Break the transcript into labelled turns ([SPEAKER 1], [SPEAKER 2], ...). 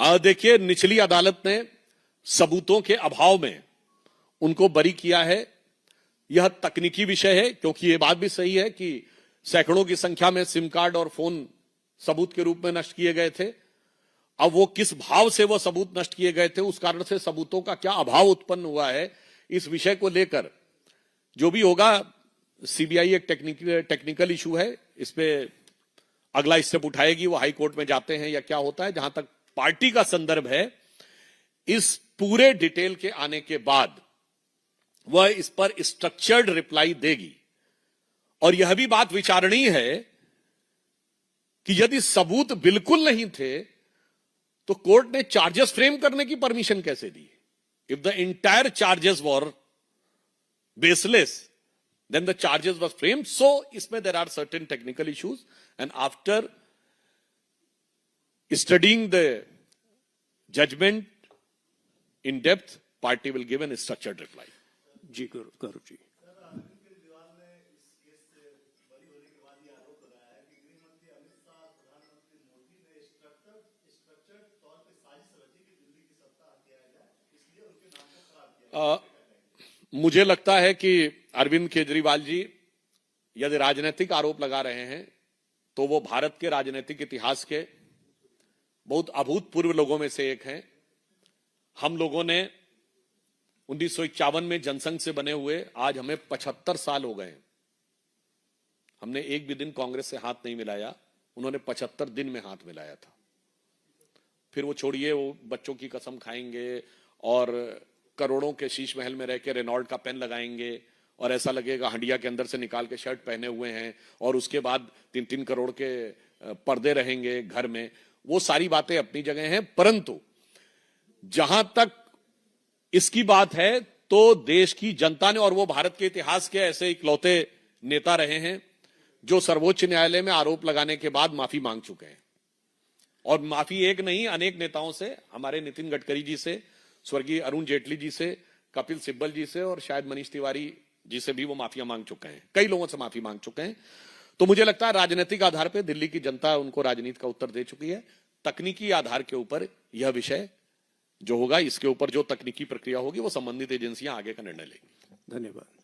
[SPEAKER 1] देखिए, निचली अदालत ने सबूतों के अभाव में उनको बरी किया है। यह तकनीकी विषय है, क्योंकि यह बात भी सही है कि सैकड़ों की संख्या में सिम कार्ड और फोन सबूत के रूप में नष्ट किए गए थे। अब वो किस भाव से वो सबूत नष्ट किए गए थे, उस कारण से सबूतों का क्या अभाव उत्पन्न हुआ है, इस विषय को लेकर जो भी होगा, सीबीआई एक टेक्निकल इशू है, इस पे अगला स्टेप उठाएगी, वो हाई कोर्ट में जाते हैं या क्या होता है। जहां तक पार्टी का संदर्भ है, इस पूरे डिटेल के आने के बाद वह इस पर स्ट्रक्चर्ड रिप्लाई देगी। और यह भी बात विचारणीय है कि यदि सबूत बिल्कुल नहीं थे तो कोर्ट ने चार्जेस फ्रेम करने की परमिशन कैसे दी? If the entire charges were baseless, then the charges was framed. So इसमें there are certain technical issues, and after studying the judgment in depth, party will give a structured reply.
[SPEAKER 2] जी करो जी।
[SPEAKER 1] मुझे लगता है कि अरविंद केजरीवाल जी यदि राजनीतिक आरोप लगा रहे हैं तो वो भारत के राजनीतिक इतिहास के बहुत अभूतपूर्व लोगों में से एक हैं। हम लोगों ने 1951 में जनसंघ से बने हुए आज हमें 75 साल हो गए। हमने एक भी दिन कांग्रेस से हाथ नहीं मिलाया, उन्होंने 75 दिन में हाथ मिलाया था। फिर वो छोड़िए, वो बच्चों की कसम खाएंगे और करोड़ों के शीश महल में रह के रेनॉल्ट का पेन लगाएंगे और ऐसा लगेगा हंडिया के अंदर से निकाल के शर्ट पहने हुए हैं, और उसके बाद 3-3 करोड़ के पर्दे रहेंगे घर में। वो सारी बातें अपनी जगह हैं, परंतु जहां तक इसकी बात है तो देश की जनता ने, और वो भारत के इतिहास के ऐसे इकलौते नेता रहे हैं जो सर्वोच्च न्यायालय में आरोप लगाने के बाद माफी मांग चुके हैं। और माफी एक नहीं, अनेक नेताओं से, हमारे नितिन गडकरी जी से, स्वर्गीय अरुण जेटली जी से, कपिल सिब्बल जी से और शायद मनीष तिवारी जी से भी वो माफिया मांग चुके हैं। कई लोगों से माफी मांग चुके हैं। तो मुझे लगता है राजनीतिक आधार पर दिल्ली की जनता उनको राजनीति का उत्तर दे चुकी है। तकनीकी आधार के ऊपर यह विषय जो होगा, इसके ऊपर जो तकनीकी प्रक्रिया होगी वो संबंधित एजेंसियां आगे का निर्णय लेंगी।
[SPEAKER 2] धन्यवाद।